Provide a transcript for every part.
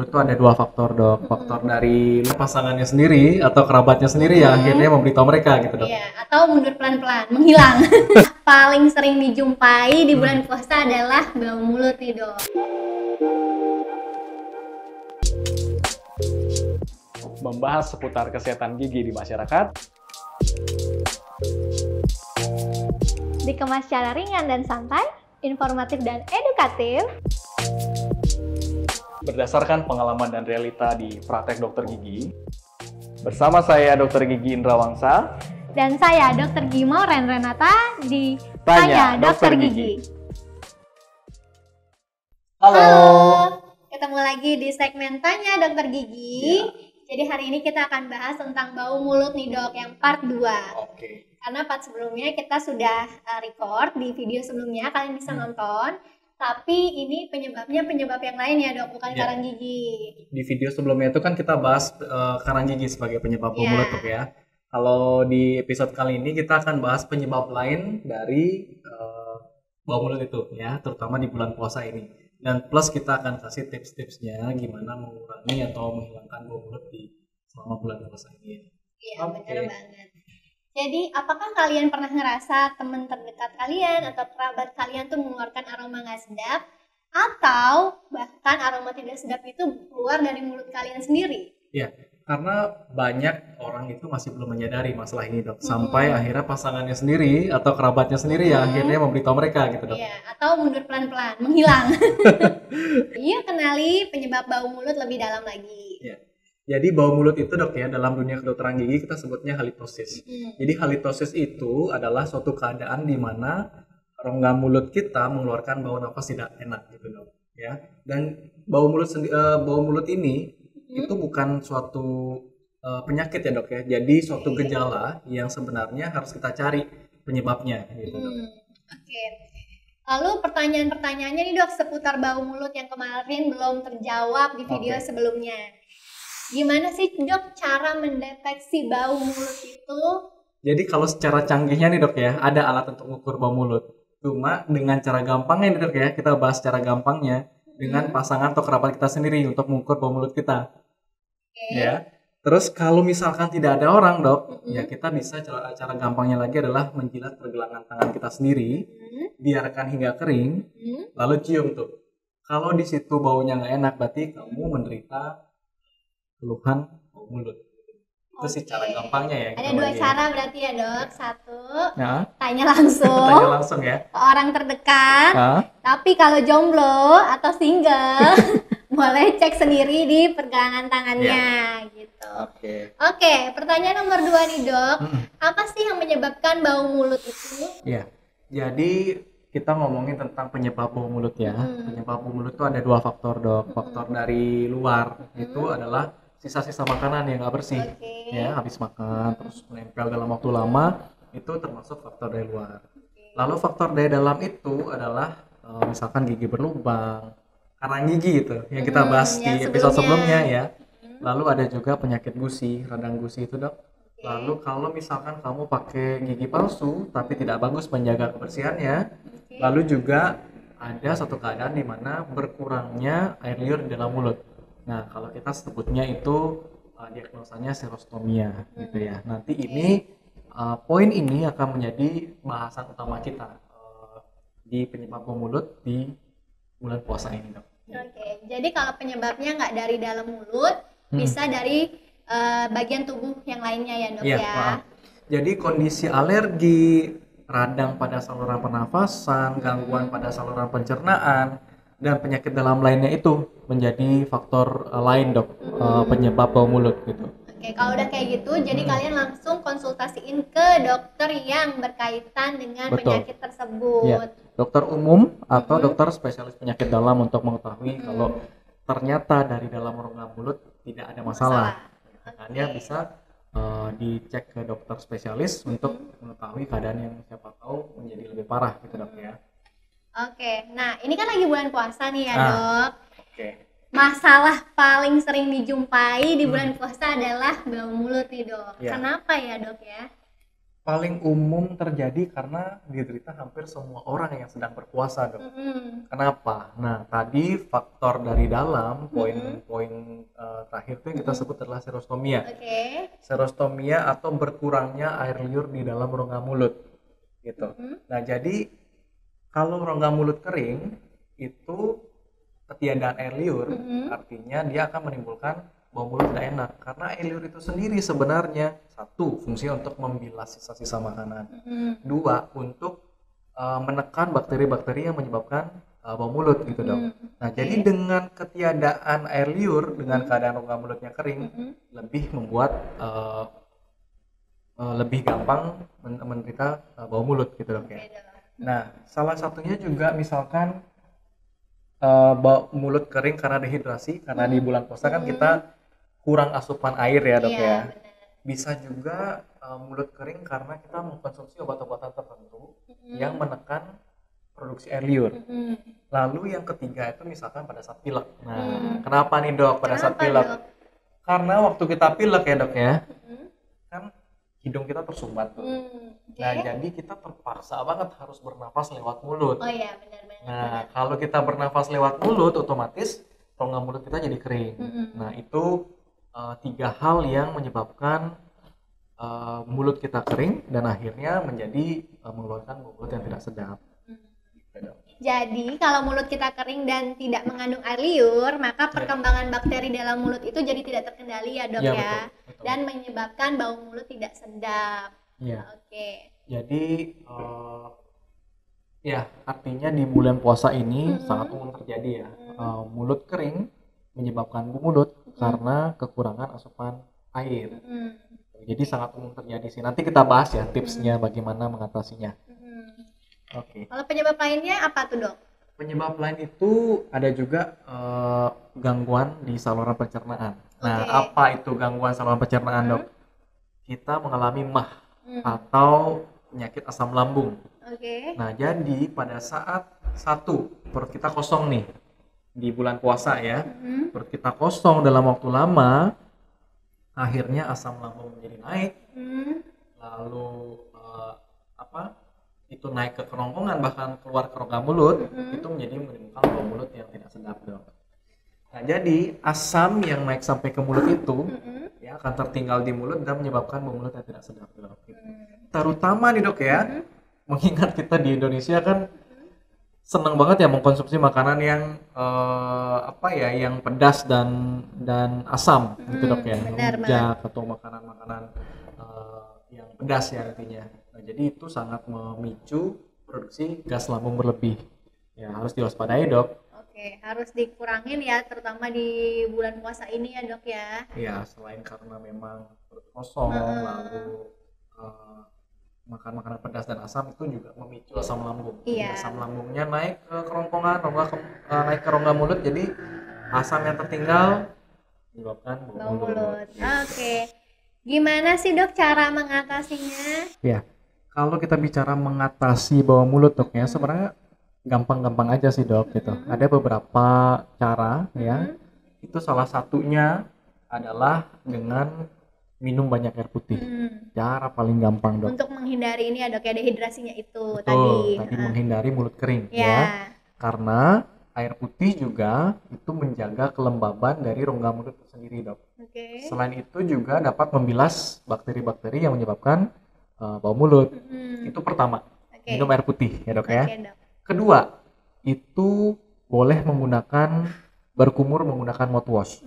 mulut tuh ada dua faktor dok. Faktor dari pasangannya sendiri atau kerabatnya sendiri ya akhirnya memberitahu mereka gitu dok. Iya, atau mundur pelan-pelan, menghilang. Paling sering dijumpai di bulan puasa adalah bau mulut nih dok. Membahas seputar kesehatan gigi di masyarakat, Dikemas secara ringan dan santai, informatif dan edukatif. berdasarkan pengalaman dan realita di praktek dokter gigi. Bersama saya Dr. Gigi Indra Wangsa. Dan saya Dr. Gimo Renata di Tanya Tanya Dokter Dokter Gigi. Gigi. Halo. Ketemu lagi di segmen Tanya Dokter Gigi. Jadi hari ini kita akan bahas tentang bau mulut nih dok, yang part 2. Oke. Karena part sebelumnya kita sudah record di video sebelumnya, kalian bisa nonton. Tapi ini penyebabnya penyebab yang lain ya dok, bukan karang gigi. Di video sebelumnya itu kan kita bahas karang gigi sebagai penyebab bau Iya. mulut dok ya. Kalau di episode kali ini kita akan bahas penyebab lain dari bau mulut itu ya, terutama di bulan puasa ini. Dan plus kita akan kasih tips-tipsnya gimana mengurangi atau menghilangkan bau mulut di selama bulan puasa ini. Iya, Oke. benar banget. Jadi, apakah kalian pernah ngerasa teman terdekat kalian atau kerabat kalian tuh mengeluarkan aroma nggak sedap? Atau bahkan aroma tidak sedap itu keluar dari mulut kalian sendiri? Ya, karena banyak orang itu masih belum menyadari masalah ini dok. Sampai akhirnya pasangannya sendiri atau kerabatnya sendiri ya akhirnya memberitahu mereka gitu dok. Iya, atau mundur pelan-pelan, menghilang. Yuk kenali penyebab bau mulut lebih dalam lagi. Ya. Jadi bau mulut itu dok ya, dalam dunia kedokteran gigi kita sebutnya halitosis. Jadi halitosis itu adalah suatu keadaan di mana rongga mulut kita mengeluarkan bau nafas tidak enak gitu dok ya. Dan bau mulut ini itu bukan suatu penyakit ya dok ya. Jadi suatu gejala yang sebenarnya harus kita cari penyebabnya gitu dok. Oke. Lalu pertanyaan-pertanyaannya nih dok seputar bau mulut yang kemarin belum terjawab di video sebelumnya. Gimana sih dok cara mendeteksi bau mulut itu? Jadi kalau secara canggihnya nih dok ya, ada alat untuk mengukur bau mulut. Cuma dengan cara gampangnya nih dok ya, kita bahas secara gampangnya dengan pasangan atau kerabat kita sendiri untuk mengukur bau mulut kita. Ya. Terus kalau misalkan tidak ada orang dok, ya kita bisa cara gampangnya lagi adalah menjilat pergelangan tangan kita sendiri, biarkan hingga kering, lalu cium tuh. Kalau di situ baunya nggak enak, berarti kamu menderita keluhan bau mulut. Itu sih cara gampangnya ya. Ada dua cara berarti ya dok. Satu, Nah, tanya langsung tanya langsung ya. ke orang terdekat. Hah? Tapi kalau jomblo atau single, boleh cek sendiri di pergelangan tangannya gitu. Oke, pertanyaan nomor 2 nih dok. Apa sih yang menyebabkan bau mulut itu? Ya, jadi kita ngomongin tentang penyebab bau mulut ya. Penyebab bau mulut itu ada dua faktor dok. Faktor dari luar itu adalah sisa-sisa makanan yang nggak bersih. Oke. Ya, habis makan terus menempel dalam waktu lama itu termasuk faktor dari luar. Lalu faktor dari dalam itu adalah misalkan gigi berlubang, karang gigi itu yang kita bahas di yang episode sebelumnya. sebelumnya ya. Lalu ada juga penyakit gusi, radang gusi itu dok. Lalu kalau misalkan kamu pakai gigi palsu tapi tidak bagus menjaga kebersihannya, lalu juga ada satu keadaan di mana berkurangnya air liur di dalam mulut. Nah, kalau kita sebutnya itu diagnosanya serostomia gitu ya. Nanti ini poin ini akan menjadi bahasan utama kita di penyebab bau mulut di bulan puasa ini dok. Oke, jadi kalau penyebabnya nggak dari dalam mulut, bisa dari bagian tubuh yang lainnya ya dok Iya, ya. paham. Jadi kondisi alergi, radang pada saluran pernafasan, gangguan pada saluran pencernaan, dan penyakit dalam lainnya itu menjadi faktor lain dok, penyebab bau mulut gitu. Oke, kalau udah kayak gitu, jadi kalian langsung konsultasiin ke dokter yang berkaitan dengan Betul. penyakit tersebut. Ya, dokter umum atau dokter spesialis penyakit dalam untuk mengetahui kalau ternyata dari dalam rongga mulut tidak ada masalah. Nah, dia bisa dicek ke dokter spesialis untuk mengetahui keadaan yang siapa tahu menjadi lebih parah gitu dok ya. Oke, nah ini kan lagi bulan puasa nih ya Ah. dok. Oke. Masalah paling sering dijumpai di bulan puasa adalah bau mulut nih dok. Iya. Kenapa ya dok ya? Paling umum terjadi karena diderita hampir semua orang yang sedang berpuasa, Dok. Kenapa? Nah, tadi faktor dari dalam, poin-poin terakhir itu yang kita sebut adalah serostomia. Oke. Serostomia atau berkurangnya air liur di dalam rongga mulut, gitu. Nah, jadi kalau rongga mulut kering, itu ketiadaan air liur, artinya dia akan menimbulkan bau mulut tidak enak. Karena air liur itu sendiri sebenarnya satu, fungsinya untuk membilas sisa-sisa makanan. Dua, untuk menekan bakteri-bakteri yang menyebabkan bau mulut gitu, Dok. Nah, jadi dengan ketiadaan air liur, dengan keadaan rongga mulutnya kering, lebih membuat lebih gampang menderita bau mulut gitu, Dok ya. Nah, salah satunya juga misalkan bau mulut kering karena dehidrasi, karena di bulan puasa kan kita kurang asupan air ya, Dok ya. Bisa juga mulut kering karena kita mengkonsumsi obat-obatan tertentu yang menekan produksi air liur. Lalu yang ketiga itu misalkan pada saat pilek. Nah, kenapa nih, Dok, pada saat pilek? Dok? Karena waktu kita pilek ya, Dok ya, kan hidung kita tersumbat tuh. Nah, jadi kita terpaksa banget harus bernafas lewat mulut. Oh iya, benar-benar. Nah, kalau kita bernafas lewat mulut, otomatis rongga mulut kita jadi kering. Nah, itu tiga hal yang menyebabkan mulut kita kering dan akhirnya menjadi mengeluarkan bau mulut yang tidak sedap. Jadi kalau mulut kita kering dan tidak mengandung air liur, maka perkembangan bakteri dalam mulut itu jadi tidak terkendali ya, Dok ya. Betul. Dan menyebabkan bau mulut tidak sedap. Iya. Oke. Jadi ya artinya di bulan puasa ini sangat umum terjadi ya. Mulut kering menyebabkan bau mulut karena kekurangan asupan air. Jadi sangat umum terjadi sih. Nanti kita bahas ya tipsnya bagaimana mengatasinya. Oke. Kalau penyebab lainnya apa tuh, Dok? Penyebab lain itu ada juga gangguan di saluran pencernaan. Nah, apa itu gangguan saluran pencernaan, Dok? Kita mengalami MAH atau penyakit asam lambung. Nah, jadi pada saat satu perut kita kosong nih di bulan puasa ya, perut kita kosong dalam waktu lama, akhirnya asam lambung menjadi naik, lalu itu naik ke kerongkongan bahkan keluar ke rongga mulut, itu menjadi menimbulkan bau mulut yang tidak sedap, Dok. Nah, jadi asam yang naik sampai ke mulut itu ya akan tertinggal di mulut dan menyebabkan bau mulut yang tidak sedap, Dok. Terutama nih, Dok ya, mengingat kita di Indonesia kan senang banget ya mengkonsumsi makanan yang yang pedas dan asam gitu, Dok ya, rujak atau makanan-makanan yang pedas ya intinya. Nah, jadi itu sangat memicu produksi gas lambung berlebih. Ya, harus diwaspadai, Dok. Oke, harus dikurangin ya, terutama di bulan puasa ini ya, Dok ya. Ya, selain karena memang perut kosong, lalu makan makanan pedas dan asam itu juga memicu asam lambung. Jadi asam lambungnya naik ke kerongkongan, naik ke rongga mulut, jadi asam yang tertinggal menyebabkan bau mulut. Oke. Gimana sih, Dok, cara mengatasinya? Ya, kalau kita bicara mengatasi bau mulut, Dok ya, sebenarnya gampang-gampang aja sih, Dok gitu. Ada beberapa cara ya. Itu salah satunya adalah dengan minum banyak air putih. Cara paling gampang, Dok. Untuk menghindari ini ya, Dok ya, dehidrasinya itu. Betul, tadi menghindari mulut kering ya. Karena air putih juga itu menjaga kelembaban dari rongga mulut itu sendiri, Dok. Selain itu juga dapat membilas bakteri-bakteri yang menyebabkan bau mulut. Itu pertama, minum air putih ya, Dok ya. Dok. Kedua, itu boleh berkumur menggunakan mouthwash.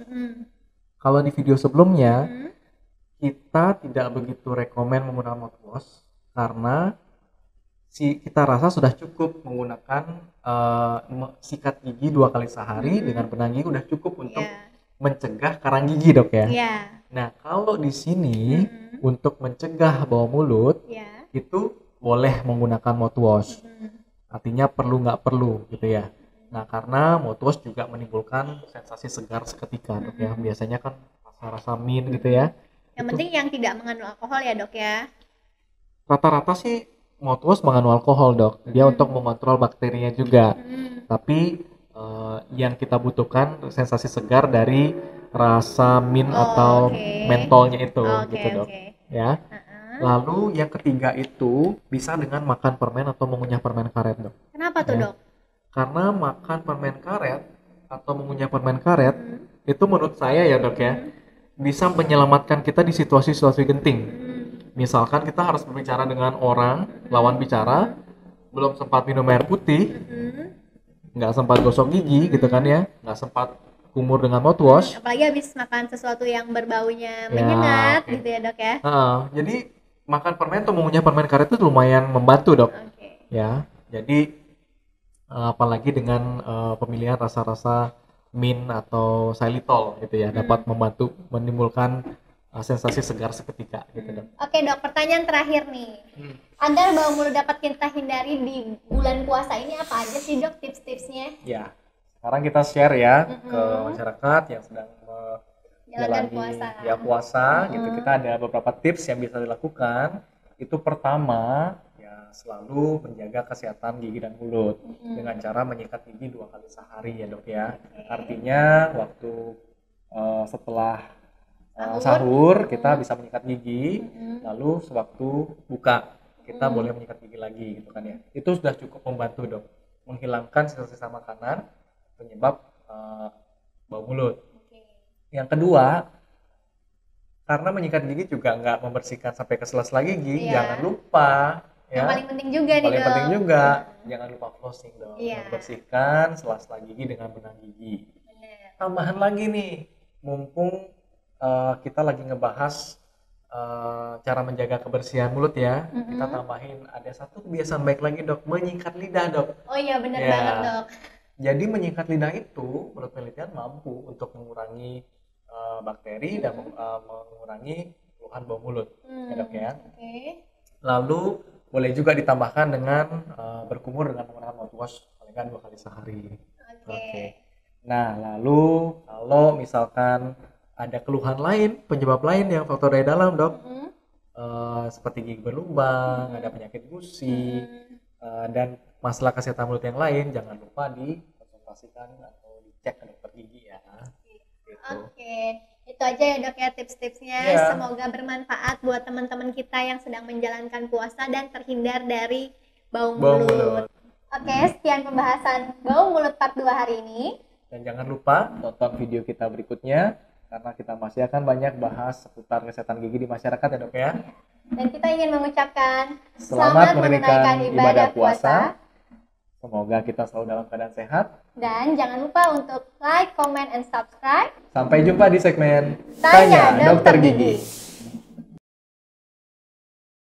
Kalau di video sebelumnya kita tidak begitu rekomen menggunakan mouthwash karena kita rasa sudah cukup menggunakan sikat gigi 2 kali sehari dengan benang gigi udah cukup untuk mencegah karang gigi, Dok ya. Nah, kalau di sini untuk mencegah bau mulut itu boleh menggunakan mouthwash. Artinya perlu nggak perlu gitu ya. Nah, karena mouthwash juga menimbulkan sensasi segar seketika, Dok ya. Biasanya kan rasa-rasa mint gitu ya. Yang penting yang tidak mengandung alkohol ya, Dok ya. Rata-rata sih mouthwash mengandung alkohol, Dok. Dia untuk mengontrol bakterinya juga. Tapi yang kita butuhkan sensasi segar dari rasa mint atau mentolnya itu gitu, Dok. Ya. Lalu yang ketiga itu bisa dengan makan permen atau mengunyah permen karet, Dok. Kenapa tuh, Ya. Dok? Karena makan permen karet atau mengunyah permen karet itu menurut saya ya, Dok ya, bisa menyelamatkan kita di situasi-situasi genting. Misalkan kita harus berbicara dengan orang, lawan bicara, belum sempat minum air putih, nggak sempat gosok gigi gitu kan ya, nggak sempat kumur dengan mouthwash. Apalagi habis makan sesuatu yang berbaunya Ya, menyengat oke. gitu ya, Dok ya. Jadi makan permen atau mengunyah permen karet itu lumayan membantu, Dok. Oke. Ya, jadi apalagi dengan pemilihan rasa-rasa mint atau xylitol gitu ya, dapat membantu menimbulkan sensasi segar seketika gitu, Dok. Oke, Dok, pertanyaan terakhir nih. Agar bau mulut dapat kita hindari di bulan puasa ini apa aja sih, Dok, tips-tipsnya? Ya, sekarang kita share ya ke masyarakat yang sedang Jalankan menjalani puasa gitu. Kita ada beberapa tips yang bisa dilakukan. Itu pertama, ya selalu menjaga kesehatan gigi dan mulut dengan cara menyikat gigi 2 kali sehari ya, Dok ya. Artinya waktu setelah sahur kita bisa menyikat gigi, lalu sewaktu buka kita boleh menyikat gigi lagi gitu kan ya. Itu sudah cukup membantu, Dok, menghilangkan sisa-sisa makanan penyebab bau mulut. Yang kedua, karena menyikat gigi juga nggak membersihkan sampai ke sela-sela gigi, Iya. jangan lupa Yang ya. paling penting juga nih, Paling Dok. penting juga, jangan lupa flossing, dong. Iya. Membersihkan sela-sela gigi dengan benang gigi. Bener. Tambahan lagi nih, mumpung kita lagi ngebahas cara menjaga kebersihan mulut ya, kita tambahin ada satu kebiasaan baik lagi, Dok, menyikat lidah, Dok. Oh iya, bener Ya. banget, Dok. Jadi menyikat lidah itu menurut penelitian mampu untuk mengurangi bakteri dan mengurangi keluhan bau mulut, ya, Dok ya. Oke. Lalu boleh juga ditambahkan dengan berkumur dengan menggunakan mouthwash paling nggak 2 kali sehari. Oke. Nah, lalu kalau misalkan ada keluhan lain, penyebab lain yang faktor dari dalam, Dok, seperti gigi berlubang, ada penyakit gusi, dan masalah kesehatan mulut yang lain, jangan lupa dikonsultasikan atau dicek ke dokter gigi ya. Gitu. Oke, itu aja ya, Dok ya, tips-tipsnya. Iya. Semoga bermanfaat buat teman-teman kita yang sedang menjalankan puasa dan terhindar dari bau Bau mulut. mulut. Oke, sekian pembahasan bau mulut part 2 hari ini. Dan jangan lupa tonton video kita berikutnya karena kita masih akan banyak bahas seputar kesehatan gigi di masyarakat ya, Dok ya. Dan kita ingin mengucapkan Selamat menunaikan ibadah puasa. Semoga kita selalu dalam keadaan sehat. Dan jangan lupa untuk like, comment, and subscribe. Sampai jumpa di segmen Tanya Dokter Gigi.